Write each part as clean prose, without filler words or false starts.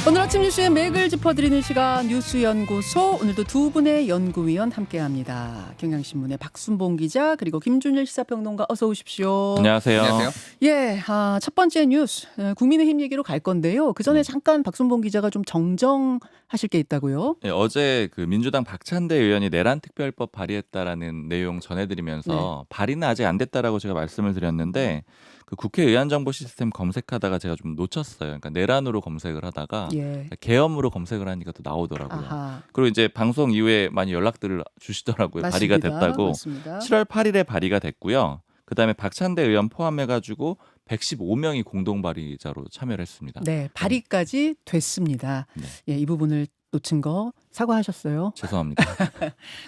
오늘 아침 뉴스의 맥을 짚어드리는 시간 뉴스연구소, 오늘도 두 분의 연구위원 함께합니다. 경향신문의 박순봉 기자 그리고 김준일 시사평론가, 어서 오십시오. 안녕하세요. 안녕하세요. 예, 첫 번째 뉴스 국민의힘 얘기로 갈 건데요. 그 전에 잠깐 박순봉 기자가 좀 정정하실 게 있다고요? 네, 어제 그 민주당 박찬대 의원이 내란 특별법 발의했다라는 내용 전해드리면서 발의는 아직 안 됐다라고 제가 말씀을 드렸는데 그 국회의원 정보 시스템 검색하다가 제가 좀 놓쳤어요. 그러니까 내란으로 검색을 하다가 예. 계엄으로 검색을 하니까 또 나오더라고요. 아하. 그리고 이제 방송 이후에 많이 연락들을 주시더라고요. 발의가 됐다고. 맞습니다. 7월 8일에 발의가 됐고요. 그다음에 박찬대 의원 포함해가지고 115명이 공동 발의자로 참여를 했습니다. 네, 발의까지 됐습니다. 네. 예, 이 부분을 놓친 거 사과하셨어요. 죄송합니다.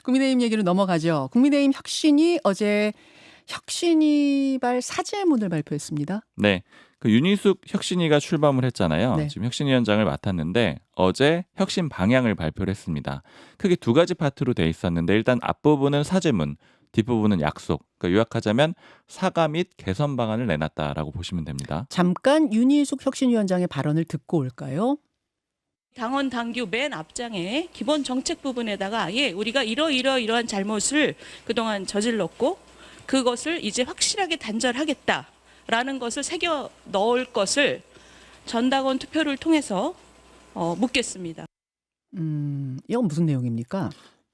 국민의힘 얘기로 넘어가죠. 국민의힘 혁신이 어제 혁신위발 사죄문을 발표했습니다. 네. 그 윤희숙 혁신위가 출범을 했잖아요. 네. 지금 혁신위원장을 맡았는데 어제 혁신 방향을 발표를 했습니다. 크게 두 가지 파트로 돼 있었는데 일단 앞부분은 사죄문, 뒷부분은 약속. 그러니까 요약하자면 사과 및 개선 방안을 내놨다라고 보시면 됩니다. 잠깐 윤희숙 혁신위원장의 발언을 듣고 올까요? 당원 당규 맨 앞장에 기본 정책 부분에다가 우리가 이러한 잘못을 그동안 저질렀고 그것을 이제 확실하게 단절하겠다라는 것을 새겨 넣을 것을 전당원 투표를 통해서 묻겠습니다. 이건 무슨 내용입니까?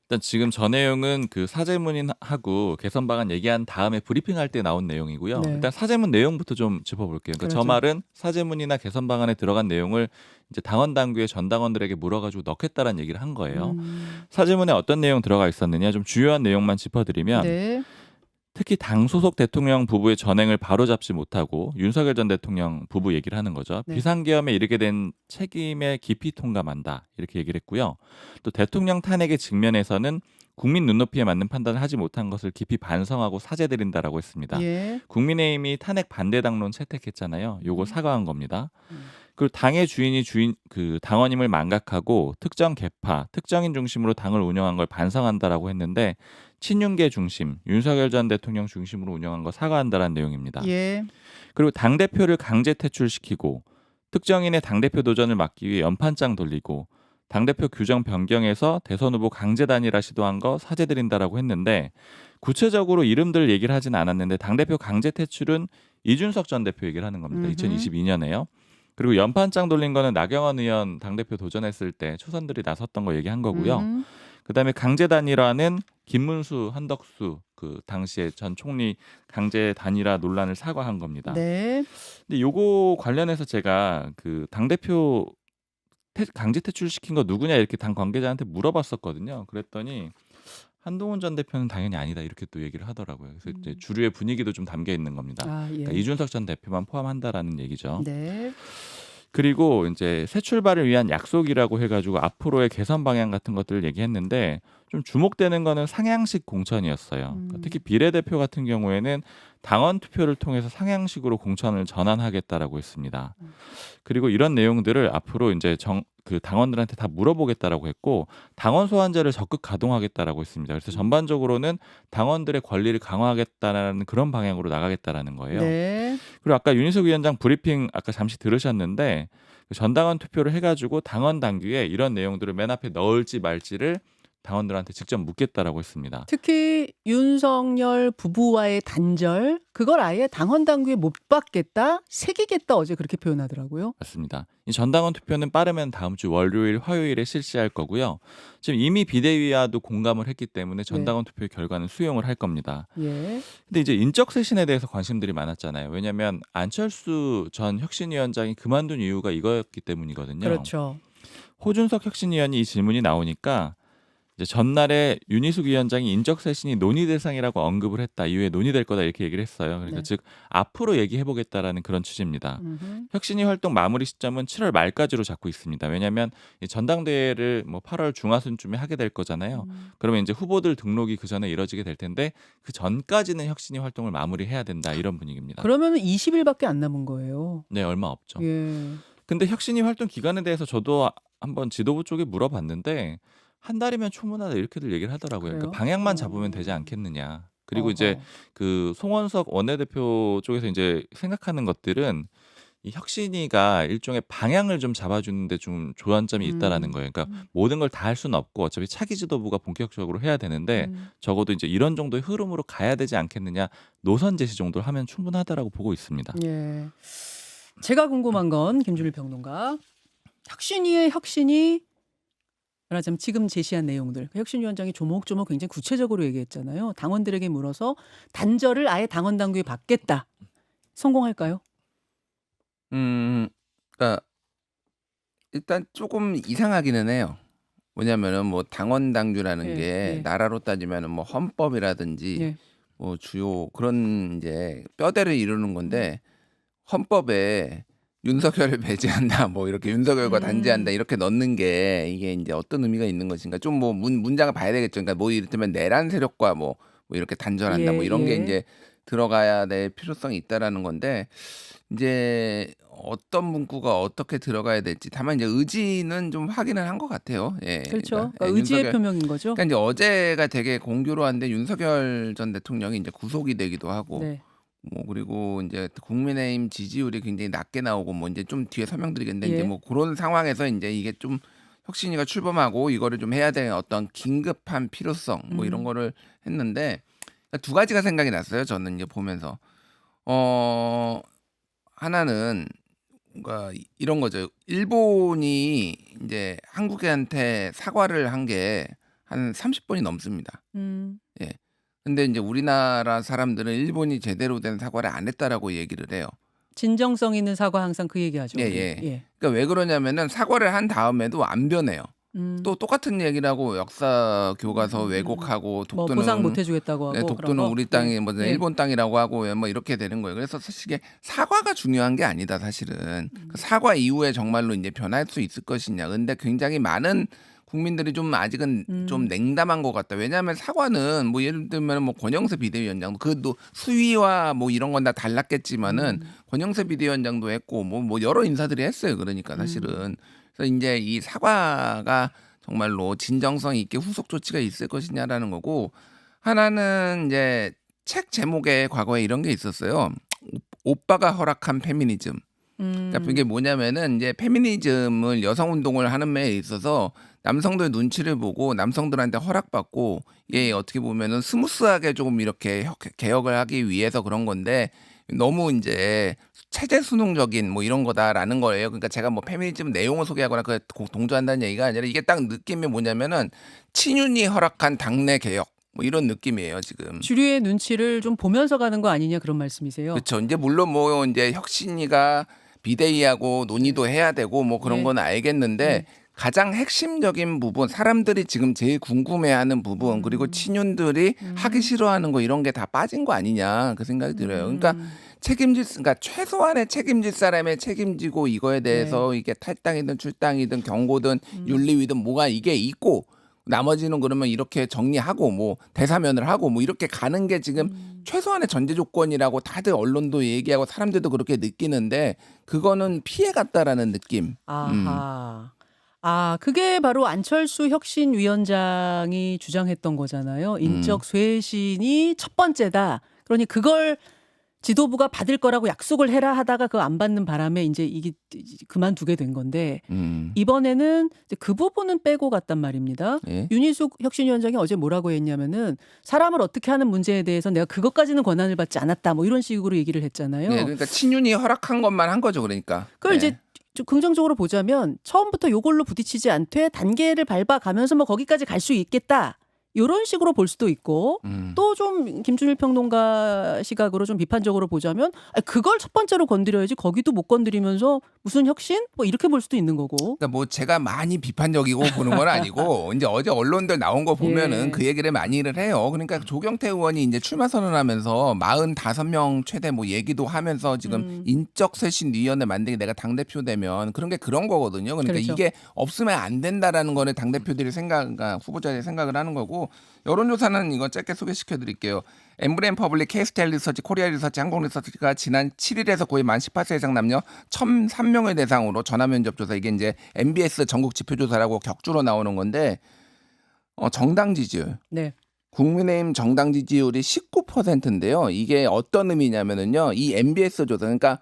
일단 지금 저 내용은 그 사죄문하고 개선 방안 얘기한 다음에 브리핑할 때 나온 내용이고요. 네. 일단 사죄문 내용부터 좀 짚어볼게요. 그러니까 저 그러죠. 말은 사죄문이나 개선 방안에 들어간 내용을 이제 당원 당규에 전 당원들에게 물어가지고 넣겠다라는 얘기를 한 거예요. 사죄문에 어떤 내용 들어가 있었느냐 좀 주요한 내용만 짚어드리면 네. 특히 당 소속 대통령 부부의 전행을 바로잡지 못하고 윤석열 전 대통령 부부 얘기를 하는 거죠. 네. 비상계엄에 이르게 된 책임에 깊이 통감한다 이렇게 얘기를 했고요. 또 대통령 탄핵의 측면에서는 국민 눈높이에 맞는 판단을 하지 못한 것을 깊이 반성하고 사죄드린다라고 했습니다. 예. 국민의힘이 탄핵 반대 당론 채택했잖아요. 요거 사과한 겁니다. 그리고 당의 주인이 그 당원임을 망각하고 특정 계파, 특정인 중심으로 당을 운영한 걸 반성한다라고 했는데 친윤계 중심, 윤석열 전 대통령 중심으로 운영한 거 사과한다라는 내용입니다. 예. 그리고 당 대표를 강제 퇴출시키고 특정인의 당 대표 도전을 막기 위해 연판장 돌리고 당 대표 규정 변경해서 대선 후보 강제 단일화 시도한 거 사죄드린다라고 했는데 구체적으로 이름들 얘기를 하진 않았는데 당 대표 강제 퇴출은 이준석 전 대표 얘기를 하는 겁니다. 2022년에요. 그리고 연판장 돌린 거는 나경원 의원 당대표 도전했을 때 초선들이 나섰던 거 얘기한 거고요. 그다음에 강제 단일화는 김문수, 한덕수 그 당시에 전 총리 강제 단일화 논란을 사과한 겁니다. 네. 근데 요거 관련해서 제가 그 당대표 강제 퇴출시킨 거 누구냐 이렇게 당 관계자한테 물어봤었거든요. 그랬더니 한동훈 전 대표는 당연히 아니다 이렇게 또 얘기를 하더라고요. 그래서 이제 주류의 분위기도 좀 담겨 있는 겁니다. 아, 예. 그러니까 이준석 전 대표만 포함한다라는 얘기죠. 네. 그리고 이제 새 출발을 위한 약속이라고 해가지고 앞으로의 개선 방향 같은 것들을 얘기했는데 좀 주목되는 거는 상향식 공천이었어요. 그러니까 특히 비례대표 같은 경우에는 당원 투표를 통해서 상향식으로 공천을 전환하겠다라고 했습니다. 그리고 이런 내용들을 앞으로 이제 그 당원들한테 다 물어보겠다라고 했고 당원 소환제를 적극 가동하겠다라고 했습니다. 그래서 전반적으로는 당원들의 권리를 강화하겠다라는 그런 방향으로 나가겠다라는 거예요. 네. 그리고 아까 윤희숙 위원장 브리핑 아까 잠시 들으셨는데 전당원 투표를 해가지고 당원 당규에 이런 내용들을 맨 앞에 넣을지 말지를 당원들한테 직접 묻겠다라고 했습니다. 특히 윤석열 부부와의 단절, 그걸 아예 당원 당규에 못 받겠다, 새기겠다, 어제 그렇게 표현하더라고요. 맞습니다. 이 전당원 투표는 빠르면 다음 주 월요일, 화요일에 실시할 거고요. 지금 이미 비대위와도 공감을 했기 때문에 전당원 투표의 결과는 수용을 할 겁니다. 예. 근데 이제 인적 쇄신에 대해서 관심들이 많았잖아요. 왜냐하면 안철수 전 혁신위원장이 그만둔 이유가 이거였기 때문이거든요. 그렇죠. 호준석 혁신위원이 이 질문이 나오니까 이제 전날에 윤희숙 위원장이 인적 쇄신이 논의 대상이라고 언급을 했다. 이후에 논의될 거다 이렇게 얘기를 했어요. 그러니까 네. 즉 앞으로 얘기해 보겠다라는 그런 취지입니다. 혁신위 활동 마무리 시점은 7월 말까지로 잡고 있습니다. 왜냐하면 이 전당대회를 뭐 8월 중하순쯤에 하게 될 거잖아요. 그러면 이제 후보들 등록이 그 전에 이뤄지게 될 텐데 그 전까지는 혁신위 활동을 마무리해야 된다 이런 분위기입니다. 그러면 20일밖에 안 남은 거예요. 네, 얼마 없죠. 예. 근데 혁신위 활동 기간에 대해서 저도 한번 지도부 쪽에 물어봤는데 한 달이면 충분하다 이렇게들 얘기를 하더라고요. 그래요? 그러니까 방향만 잡으면 되지 않겠느냐. 그리고 어허. 이제 그 송원석 원내대표 쪽에서 이제 생각하는 것들은 이 혁신위가 일종의 방향을 좀 잡아주는데 좀 조안점이 있다라는 거예요. 그러니까 모든 걸 다 할 수는 없고 어차피 차기 지도부가 본격적으로 해야 되는데 적어도 이제 이런 정도의 흐름으로 가야 되지 않겠느냐 노선 제시 정도를 하면 충분하다라고 보고 있습니다. 예. 제가 궁금한 건 김준일 평론가 혁신위의 혁신이 말하자면 지금 제시한 내용들 혁신위원장이 조목조목 굉장히 구체적으로 얘기했잖아요. 당원들에게 물어서 단절을 아예 당원 당규에 받겠다. 성공할까요? 그러니까 일단 조금 이상하기는 해요. 뭐냐면은 뭐 당원 당규라는 예, 게 예. 나라로 따지면은 뭐 헌법이라든지 예. 뭐 주요 그런 이제 뼈대를 이루는 건데 헌법에 윤석열을 배제한다 뭐 이렇게 윤석열과 단죄한다 이렇게 넣는 게 이게 이제 어떤 의미가 있는 것인가 좀 뭐 문장을 봐야 되겠죠. 그러니까 뭐 이를테면 내란 세력과 뭐 이렇게 단절한다 뭐 예, 이런 게 예. 이제 들어가야 될 필요성이 있다라는 건데 이제 어떤 문구가 어떻게 들어가야 될지 다만 이제 의지는 좀 확인을 한 것 같아요. 예. 그렇죠. 그러니까 의지의 윤석열 표명인 거죠. 그러니까 이제 어제가 되게 공교로한데 윤석열 전 대통령이 이제 구속이 되기도 하고 네. 뭐 그리고 이제 국민의힘 지지율이 굉장히 낮게 나오고 뭐 이제 좀 뒤에 설명드리겠는데 예. 이제 뭐 그런 상황에서 이제 이게 좀 혁신위가 출범하고 이거를 좀 해야 되는 어떤 긴급한 필요성 뭐 이런 거를 했는데 두 가지가 생각이 났어요. 저는 이제 보면서 하나는 뭔가 이런 거죠. 일본이 이제 한국한테 사과를 한 게 한 30번이 넘습니다. 예. 근데 이제 우리나라 사람들은 일본이 제대로 된 사과를 안 했다라고 얘기를 해요. 진정성 있는 사과 항상 그 얘기하죠. 예, 우리. 예. 예. 그러니까 왜 그러냐면은 사과를 한 다음에도 안 변해요. 또 똑같은 얘기를 하고 역사 교과서 왜곡하고 뭐 독도는 보상 못 해주겠다고 하고 네, 그런 독도는 거? 우리 땅이 뭐 예. 일본 땅이라고 하고 뭐 이렇게 되는 거예요. 그래서 사실 이게 사과가 중요한 게 아니다 사실은. 그 사과 이후에 정말로 이제 변할 수 있을 것이냐. 근데 굉장히 많은 국민들이 좀 아직은 좀 냉담한 것 같다. 왜냐하면 사과는 뭐 예를 들면 뭐 권영세 비대위원장도 그도 수위와 뭐 이런 건 다 달랐겠지만은 권영세 비대위원장도 했고 뭐 여러 인사들이 했어요. 그러니까 사실은 그래서 이제 이 사과가 정말로 진정성 있게 후속 조치가 있을 것이냐라는 거고 하나는 이제 책 제목에 과거에 이런 게 있었어요. 오빠가 허락한 페미니즘. 그러니까 이게 뭐냐면은 이제 페미니즘을 여성 운동을 하는 데 있어서 남성들 눈치를 보고 남성들한테 허락받고 이게 어떻게 보면은 스무스하게 조금 이렇게 개혁을 하기 위해서 그런 건데 너무 이제 체제 수능적인 뭐 이런 거다라는 거예요. 그러니까 제가 뭐 페미니즘 내용을 소개하거나 그 동조한다는 얘기가 아니라 이게 딱 느낌이 뭐냐면은 친윤이 허락한 당내 개혁 뭐 이런 느낌이에요 지금. 주류의 눈치를 좀 보면서 가는 거 아니냐 그런 말씀이세요? 그렇죠. 이제 물론 뭐 이제 혁신위가 비대위하고 논의도 해야 되고 뭐 그런 예. 건 알겠는데 가장 핵심적인 부분 사람들이 지금 제일 궁금해하는 부분 그리고 친윤들이 하기 싫어하는 거 이런 게 다 빠진 거 아니냐 그 생각이 들어요. 그러니까 그러니까 최소한의 책임질 사람의 책임지고 이거에 대해서 이게 탈당이든 출당이든 경고든 윤리위든 뭐가 이게 있고 나머지는 그러면 이렇게 정리하고 뭐 대사면을 하고 뭐 이렇게 가는 게 지금 최소한의 전제 조건이라고 다들 언론도 얘기하고 사람들도 그렇게 느끼는데 그거는 피해갔다라는 느낌. 아하. 아, 그게 바로 안철수 혁신위원장이 주장했던 거잖아요. 인적 쇄신이 첫 번째다. 그러니 그걸 지도부가 받을 거라고 약속을 해라 하다가 그거 안 받는 바람에 이제 이게 그만두게 된 건데 이번에는 이제 그 부분은 빼고 갔단 말입니다. 예. 윤희숙 혁신위원장이 어제 뭐라고 했냐면은 사람을 어떻게 하는 문제에 대해서 내가 그것까지는 권한을 받지 않았다. 뭐 이런 식으로 얘기를 했잖아요. 네, 그러니까 친윤이 허락한 것만 한 거죠, 그러니까. 그걸 네. 이제 좀 긍정적으로 보자면 처음부터 요걸로 부딪히지 않되 단계를 밟아가면서 뭐 거기까지 갈 수 있겠다. 이런 식으로 볼 수도 있고 또 좀 김준일 평론가 시각으로 좀 비판적으로 보자면 그걸 첫 번째로 건드려야지 거기도 못 건드리면서 무슨 혁신? 뭐 이렇게 볼 수도 있는 거고. 그러니까 뭐 제가 많이 비판적이고 보는 건 아니고 이제 어제 언론들 나온 거 보면은 예. 그 얘기를 많이를 해요. 그러니까 조경태 의원이 이제 출마 선언하면서 45명 최대 뭐 얘기도 하면서 지금 인적 쇄신 위원회 만들기 내가 당 대표 되면 그런 게 그런 거거든요. 그러니까 그렇죠. 이게 없으면 안 된다라는 거를 당 대표들이 그러니까 후보자들이 생각을 하는 거고 여론조사는 이거 짧게 소개시켜 드릴게요. 엠브레인 퍼블릭, K스타일 리서치, 코리아 리서치, 한국 리서치가 지난 7일에서 거의 만 18세 이상 남녀 1,003명을 대상으로 전화 면접 조사 이게 이제 MBS 전국 지표 조사라고 격주로 나오는 건데 정당 지지율. 네. 국민의힘 정당 지지율이 19%인데요. 이게 어떤 의미냐면은요. 이 MBS 조사 그러니까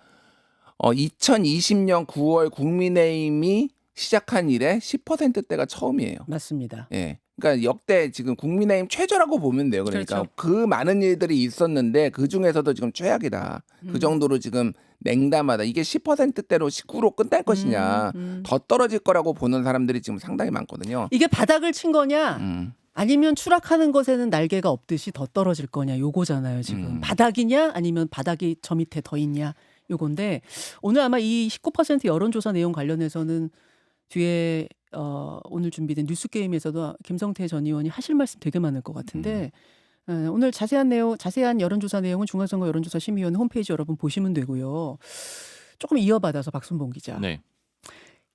2020년 9월 국민의힘이 시작한 이래 10%대가 처음이에요. 맞습니다. 예. 그러니까 역대 지금 국민의힘 최저라고 보면 돼요. 그러니까 그렇죠. 그 많은 일들이 있었는데 그 중에서도 지금 최악이다. 그 정도로 지금 냉담하다. 이게 10%대로 19로 끝날 것이냐. 더 떨어질 거라고 보는 사람들이 지금 상당히 많거든요. 이게 바닥을 친 거냐? 음. 아니면 추락하는 것에는 날개가 없듯이 더 떨어질 거냐? 요거잖아요, 지금. 바닥이냐? 아니면 바닥이 저 밑에 더 있냐? 요건데 오늘 아마 이 19% 여론조사 내용 관련해서는 뒤에 오늘 준비된 뉴스게임에서도 김성태 전 의원이 하실 말씀 되게 많을 것 같은데 오늘 자세한 여론조사 내용은 중앙선거 여론조사 심의위원회 홈페이지 여러분 보시면 되고요. 조금 이어받아서 박순봉 기자. 네.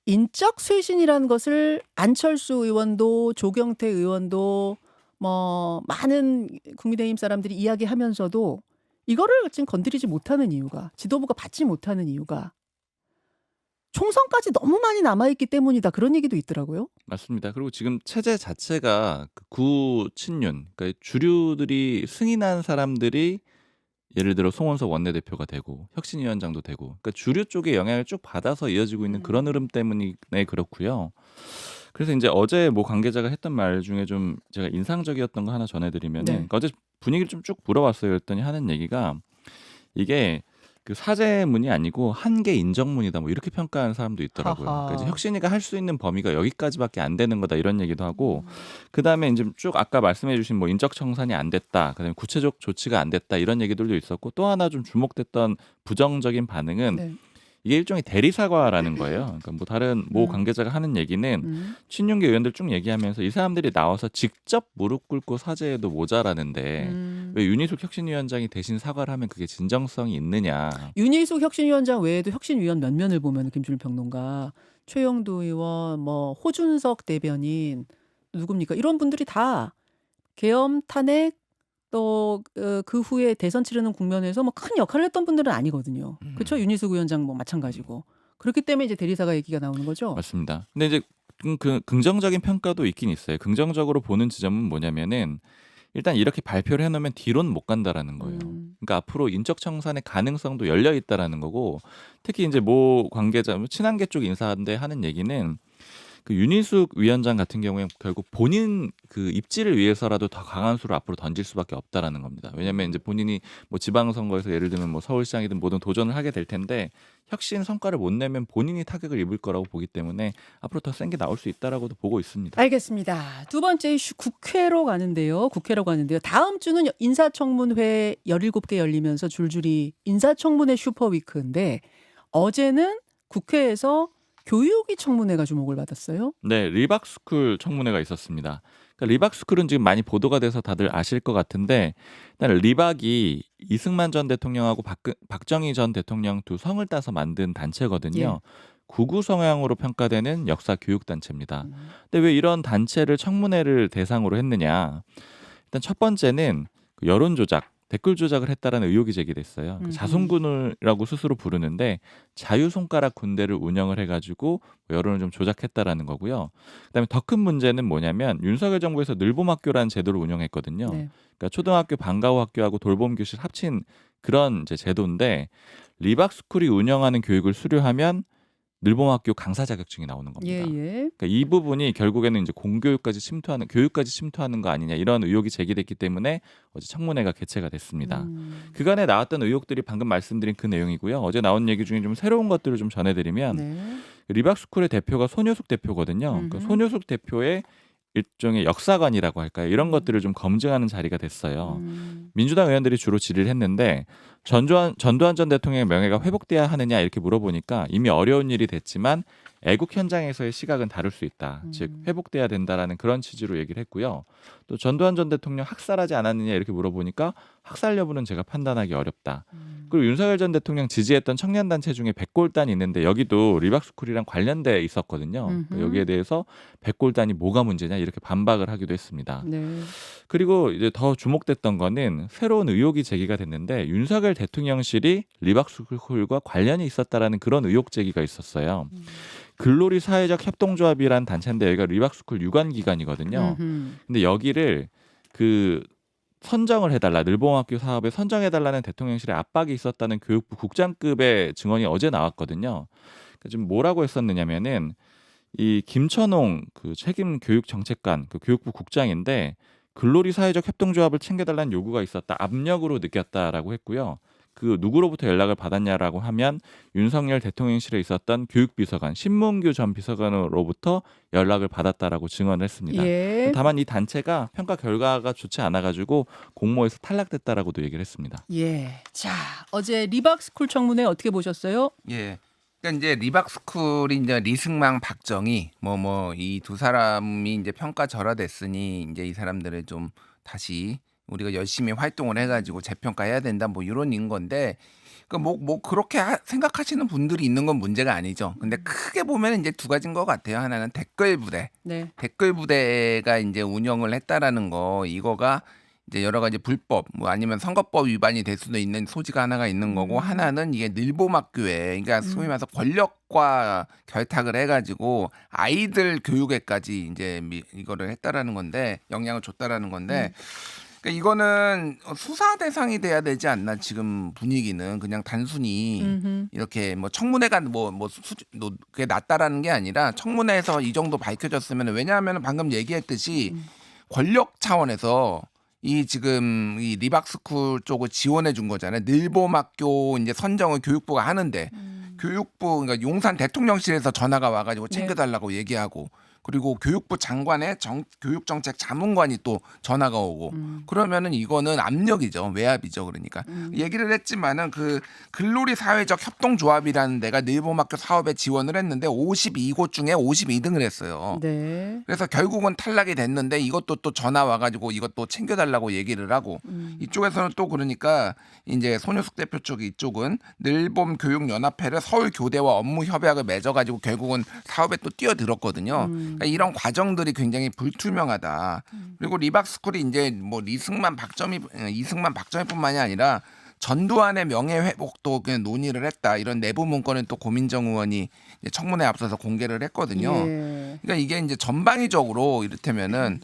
인적 쇄신이라는 것을 안철수 의원도 조경태 의원도 뭐 많은 국민의힘 사람들이 이야기하면서도 이거를 지금 건드리지 못하는 이유가 지도부가 받지 못하는 이유가 총선까지 너무 많이 남아있기 때문이다. 그런 얘기도 있더라고요. 맞습니다. 그리고 지금 체제 자체가 그 구친윤, 그러니까 주류들이 승인한 사람들이 예를 들어 송원석 원내대표가 되고 혁신위원장도 되고, 그러니까 주류 쪽에 영향을 쭉 받아서 이어지고 있는 그런 흐름 때문에 그렇고요. 그래서 이제 어제 뭐 관계자가 했던 말 중에 좀 제가 인상적이었던 거 하나 전해드리면은, 네. 그러니까 어제 분위기를 좀 쭉 물어봤어요. 그랬더니 하는 얘기가 이게 그 사죄문이 아니고 한계 인정문이다 뭐 이렇게 평가하는 사람도 있더라고요. 하하. 그러니까 이제 혁신이가 할 수 있는 범위가 여기까지밖에 안 되는 거다 이런 얘기도 하고, 그다음에 이제 쭉 아까 말씀해주신 뭐 인적 청산이 안 됐다, 그다음에 구체적 조치가 안 됐다 이런 얘기들도 있었고, 또 하나 좀 주목됐던 부정적인 반응은 네. 이게 일종의 대리 사과라는 거예요. 그러니까 뭐 다른 모 관계자가 하는 얘기는 친윤계 의원들 쭉 얘기하면서 이 사람들이 나와서 직접 무릎 꿇고 사죄해도 모자라는데 왜 윤희숙 혁신위원장이 대신 사과를 하면 그게 진정성이 있느냐. 윤희숙 혁신위원장 외에도 혁신위원 몇 면을 보면 김준일 평론가, 최영도 의원, 뭐 호준석 대변인 누굽니까? 이런 분들이 다 계엄 탄핵 또 그 후에 대선 치르는 국면에서 뭐 큰 역할을 했던 분들은 아니거든요. 그렇죠? 윤희숙 위원장 뭐 마찬가지고. 그렇기 때문에 이제 대리사가 얘기가 나오는 거죠. 맞습니다. 근데 이제 그 긍정적인 평가도 있긴 있어요. 긍정적으로 보는 지점은 뭐냐면은 일단 이렇게 발표를 해놓으면 뒤로는 못 간다라는 거예요. 그러니까 앞으로 인적 청산의 가능성도 열려 있다라는 거고, 특히 이제 모 관계자, 친한계 쪽 인사인데 하는 얘기는 그 윤희숙 위원장 같은 경우에 결국 본인 그 입지를 위해서라도 더 강한 수를 앞으로 던질 수밖에 없다라는 겁니다. 왜냐하면 이제 본인이 뭐 지방선거에서 예를 들면 뭐 서울시장이든 뭐든 도전을 하게 될 텐데 혁신 성과를 못 내면 본인이 타격을 입을 거라고 보기 때문에 앞으로 더 센 게 나올 수 있다라고도 보고 있습니다. 알겠습니다. 두 번째 이슈 국회로 가는데요. 다음 주는 인사청문회 17개 열리면서 줄줄이 인사청문회 슈퍼위크인데 어제는 국회에서 교육위 청문회가 주목을 받았어요. 네, 리박스쿨 청문회가 있었습니다. 그러니까 리박스쿨은 지금 많이 보도가 돼서 다들 아실 것 같은데, 일단 리박이 이승만 전 대통령하고 박정희 전 대통령 두 성을 따서 만든 단체거든요. 구구 성향으로 평가되는 역사 교육 단체입니다. 근데 왜 이런 단체를 청문회를 대상으로 했느냐? 일단 첫 번째는 그 여론 조작, 댓글 조작을 했다라는 의혹이 제기됐어요. 자손군이라고 스스로 부르는데 자유 손가락 군대를 운영을 해가지고 여론을 좀 조작했다라는 거고요. 그다음에 더 큰 문제는 뭐냐면 윤석열 정부에서 늘봄학교라는 제도를 운영했거든요. 네. 그러니까 초등학교 방과후 학교하고 돌봄 교실 합친 그런 이제 제도인데, 리박스쿨이 운영하는 교육을 수료하면 늘봄학교 강사 자격증이 나오는 겁니다. 그러니까 이 부분이 결국에는 이제 공교육까지 침투하는 거 아니냐 이런 의혹이 제기됐기 때문에 어제 청문회가 개최가 됐습니다. 그간에 나왔던 의혹들이 방금 말씀드린 그 내용이고요. 어제 나온 얘기 중에 좀 새로운 것들을 좀 전해드리면 리박스쿨의 대표가 손효숙 대표거든요. 그 손효숙 대표의 일종의 역사관이라고 할까요? 이런 것들을 좀 검증하는 자리가 됐어요. 민주당 의원들이 주로 질의를 했는데 전두환 전 대통령의 명예가 회복돼야 하느냐 이렇게 물어보니까 이미 어려운 일이 됐지만 애국 현장에서의 시각은 다를 수 있다. 즉 회복돼야 된다라는 그런 취지로 얘기를 했고요. 또 전두환 전 대통령 학살하지 않았느냐 이렇게 물어보니까 학살 여부는 제가 판단하기 어렵다. 그리고 윤석열 전 대통령 지지했던 청년단체 중에 백골단이 있는데 여기도 리박스쿨이랑 관련돼 있었거든요. 그러니까 여기에 대해서 백골단이 뭐가 문제냐 이렇게 반박을 하기도 했습니다. 그리고 이제 더 주목됐던 거는 새로운 의혹이 제기가 됐는데 윤석열 대통령실이 리박스쿨과 관련이 있었다라는 그런 의혹 제기가 있었어요. 글로리 사회적 협동조합이라는 단체인데 여기가 리박스쿨 유관 기관이거든요. 근데 여기를 그 선정을 해달라, 늘봄학교 사업에 선정해달라는 대통령실의 압박이 있었다는 교육부 국장급의 증언이 어제 나왔거든요. 그러니까 지금 뭐라고 했었느냐면은 이 김천홍 그 책임 교육정책관 그 교육부 국장인데 글로리 사회적 협동조합을 챙겨달라는 요구가 있었다, 압력으로 느꼈다라고 했고요. 그 누구로부터 연락을 받았냐라고 하면 윤석열 대통령실에 있었던 교육비서관 신문규 전 비서관으로부터 연락을 받았다라고 증언을 했습니다. 예. 다만 이 단체가 평가 결과가 좋지 않아가지고 공모에서 탈락됐다라고도 얘기를 했습니다. 예. 자, 어제 리박스쿨 청문회 어떻게 보셨어요? 예. 그러니까 이제 리박스쿨이 이제 리승망 박정희 이 두 사람이 이제 평가 절하됐으니 이제 이 사람들을 좀 다시 우리가 열심히 활동을 해가지고 재평가해야 된다 뭐 이런 인 건데 뭐 그렇게 생각하시는 분들이 있는 건 문제가 아니죠. 근데 크게 보면 이제 두 가지인 것 같아요. 하나는 댓글 부대, 네. 댓글 부대가 이제 운영을 했다라는 거, 이거가 이제 여러 가지 불법 뭐 아니면 선거법 위반이 될 수도 있는 소지가 하나가 있는 거고, 하나는 이게 늘봄학교에 그러니까 소위 말해서 권력과 결탁을 해가지고 아이들 교육에까지 이제 이거를 했다라는 건데, 영향을 줬다라는 건데. 그러니까 이거는 수사 대상이 돼야 되지 않나. 지금 분위기는 그냥 단순히 이렇게 뭐 청문회가 그게 낮다라는 게 아니라 청문회에서 이 정도 밝혀졌으면, 왜냐하면 방금 얘기했듯이 권력 차원에서 이 지금 이 리박스쿨 쪽을 지원해 준 거잖아요. 늘봄학교 이제 선정을 교육부가 하는데 교육부 그러니까 용산 대통령실에서 전화가 와가지고 챙겨달라고 얘기하고, 그리고 교육부 장관의 교육정책 자문관이 또 전화가 오고, 그러면은 이거는 압력이죠. 외압이죠. 그러니까 얘기를 했지만은 그 글로리 사회적 협동조합이라는 데가 늘봄학교 사업에 지원을 했는데 52곳 중에 52등을 했어요. 네. 그래서 결국은 탈락이 됐는데 이것도 또 전화 와가지고 이것도 챙겨달라고 얘기를 하고, 이쪽에서는 또 그러니까 이제 손효숙 대표 쪽이 이쪽은 늘봄 교육연합회를 서울교대와 업무 협약을 맺어가지고 결국은 사업에 또 뛰어들었거든요. 그러니까 이런 과정들이 굉장히 불투명하다. 그리고 리박스쿨이 이제 뭐 이승만 박정희뿐만이 아니라 전두환의 명예회복도 그냥 논의를 했다, 이런 내부 문건을 또 고민정 의원이 이제 청문회 앞서서 공개를 했거든요. 예. 그러니까 이게 이제 전방위적으로 이를테면은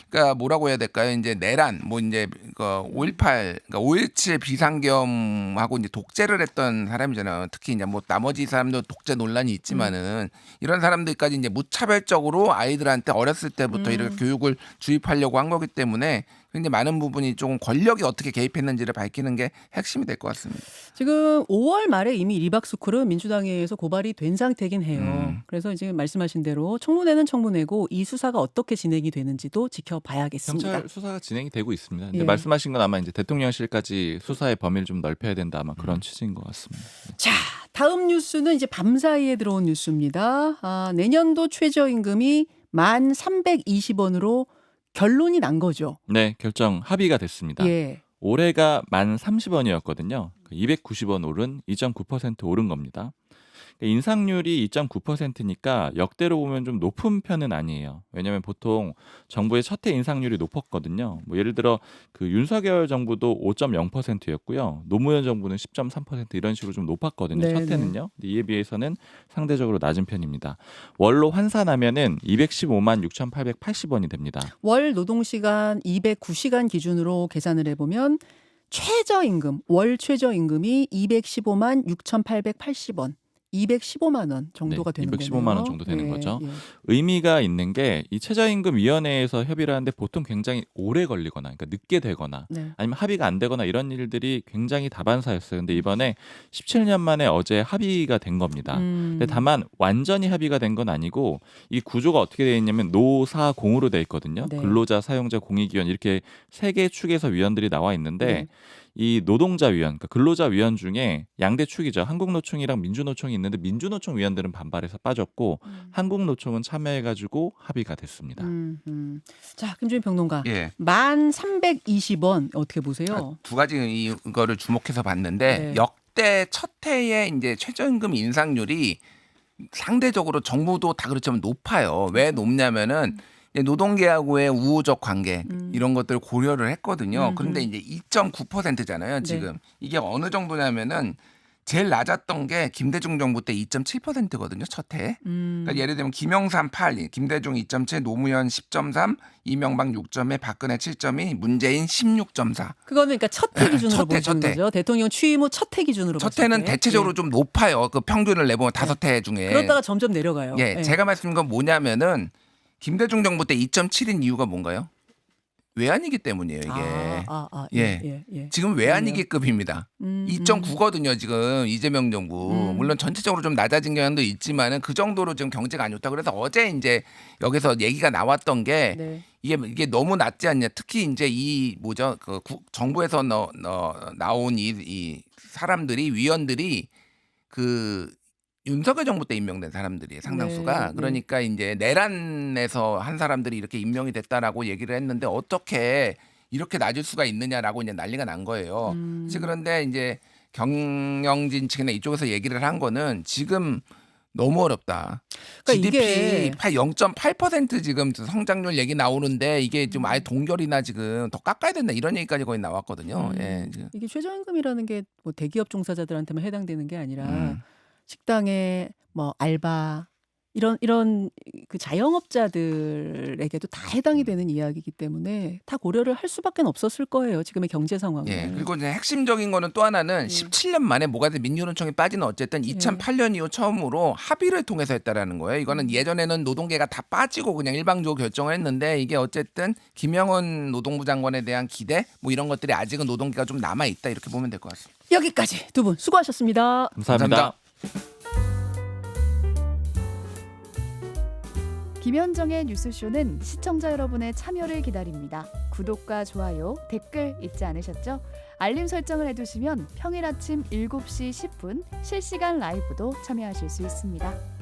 그러니까 뭐라고 해야 될까요? 이제 내란 뭐 이제 그 5.18 그러니까 5.17 비상겸하고 이제 독재를 했던 사람이잖아요. 특히 이제 뭐 나머지 사람도 독재 논란이 있지만은 이런 사람들까지 이제 무차별적으로 아이들한테 어렸을 때부터 이렇게 교육을 주입하려고 한 거기 때문에 굉장히 많은 부분이 조금 권력이 어떻게 개입했는지를 밝히는 게 핵심이 될 것 같습니다. 지금 5월 말에 이미 리박스쿨은 민주당에 의해서 고발이 된 상태긴 해요. 그래서 지금 말씀하신 대로 청문회는 청문회고 이 수사가 어떻게 진행이 되는지도 지켜봐야겠습니다. 경찰 수사가 진행이 되고 있습니다. 근데 예. 말씀하신 건 아마 이제 대통령실까지 수사의 범위를 좀 넓혀야 된다, 아마 그런 취지인 것 같습니다. 자, 다음 뉴스는 이제 밤사이에 들어온 뉴스입니다. 내년도 최저임금이 1,320원으로 결론이 난 거죠. 네, 결정 합의가 됐습니다. 예. 올해가 1,030원이었거든요. 290원 오른 2.9% 오른 겁니다. 인상률이 2.9%니까 역대로 보면 좀 높은 편은 아니에요. 왜냐하면 보통 정부의 첫해 인상률이 높았거든요. 뭐 예를 들어 그 윤석열 정부도 5.0%였고요. 노무현 정부는 10.3% 이런 식으로 좀 높았거든요. 네, 첫해는요. 근데 이에 비해서는 상대적으로 낮은 편입니다. 월로 환산하면은 215만 6,880원이 됩니다. 월 노동시간 209시간 기준으로 계산을 해보면 최저임금, 월 최저임금이 215만 6,880원. 215만 원 정도가 네, 되는 215만 거네요. 원 정도 되는 예, 거죠. 예. 의미가 있는 게 이 최저임금위원회에서 협의를 하는데 보통 굉장히 오래 걸리거나 그러니까 늦게 되거나 네. 아니면 합의가 안 되거나 이런 일들이 굉장히 다반사였어요. 근데 이번에 17년 만에 어제 합의가 된 겁니다. 근데 다만 완전히 합의가 된 건 아니고 이 구조가 어떻게 되어 있냐면 노사공으로 되어 있거든요. 네. 근로자, 사용자, 공익위원 이렇게 세 개 축에서 위원들이 나와 있는데 네. 이 노동자 위원, 그러니까 근로자 위원 중에 양대 축이죠. 한국노총이랑 민주노총이 있는데 민주노총 위원들은 반발해서 빠졌고 한국노총은 참여해가지고 합의가 됐습니다. 자, 김주인 평론가. 예. 1,320원 어떻게 보세요? 두 가지 이거를 주목해서 봤는데 네. 역대 첫 해에 이제 최저임금 인상률이 상대적으로 정부도 다 그렇지만 높아요. 왜 높냐면은 노동계하고의 우호적 관계 이런 것들을 고려를 했거든요. 그런데 이제 2.9%잖아요. 지금 이게 어느 정도냐면은 제일 낮았던 게 김대중 정부 때 2.7%거든요. 첫 해. 그러니까 예를 들면 김영삼 8, 김대중 2.7, 노무현 10.3, 이명박 6.1, 박근혜 7.2, 문재인 16.4. 그거는 그러니까 첫 해 기준으로 첫 해, 보시는 첫 해. 거죠. 대통령 취임 후 첫 해 기준으로 첫 봤을 해는 때. 대체적으로 예. 좀 높아요. 그 평균을 내보면 5해 중에. 그러다가 점점 내려가요. 예, 제가 말씀드린 건 뭐냐면은 김대중 정부 때 2.7인 이유가 뭔가요? 외환위기 때문이에요, 이게. 예. 지금 외환위기급입니다. 2.9거든요, 지금 이재명 정부. 물론 전체적으로 좀 낮아진 경향도 있지만은 그 정도로 지금 경제가 안 좋다. 그래서 어제 이제 여기서 얘기가 나왔던 게 네. 이게 너무 낮지 않냐. 특히 이제 이 뭐죠? 그 정부에서 나온 이 사람들이 위원들이 그 윤석열 정부 때 임명된 사람들이 상당수가 네. 그러니까 이제 내란에서 한 사람들이 이렇게 임명이 됐다라고 얘기를 했는데 어떻게 이렇게 낮을 수가 있느냐라고 이제 난리가 난 거예요. 그런데 이제 경영진 측이나 이쪽에서 얘기를 한 거는 지금 너무 어렵다. 그러니까 GDP 이게 0.8% 지금 성장률 얘기 나오는데 이게 좀 아예 동결이나 지금 더 깎아야 된다 이런 얘기까지 거의 나왔거든요. 예. 지금. 이게 최저임금이라는 게 뭐 대기업 종사자들한테만 해당되는 게 아니라 음. 식당에 뭐 알바 이런 그 자영업자들에게도 다 해당이 되는 이야기이기 때문에 다 고려를 할 수밖에 없었을 거예요. 지금의 경제 상황은. 예. 그리고 이제 핵심적인 거는 또 하나는 17년 만에 뭐가 돼 민주노총이 빠지는 어쨌든 2008년 이후 처음으로 합의를 통해서 했다라는 거예요. 이거는 예전에는 노동계가 다 빠지고 그냥 일방적으로 결정을 했는데 이게 어쨌든 김영은 노동부 장관에 대한 기대 뭐 이런 것들이 아직은 노동계가 좀 남아 있다 이렇게 보면 될 것 같습니다. 여기까지 두 분 수고하셨습니다. 감사합니다. 김현정의 뉴스쇼는 시청자 여러분의 참여를 기다립니다. 구독과 좋아요, 댓글 잊지 않으셨죠? 알림 설정을 해두시면 평일 아침 7시 10분 실시간 라이브도 참여하실 수 있습니다.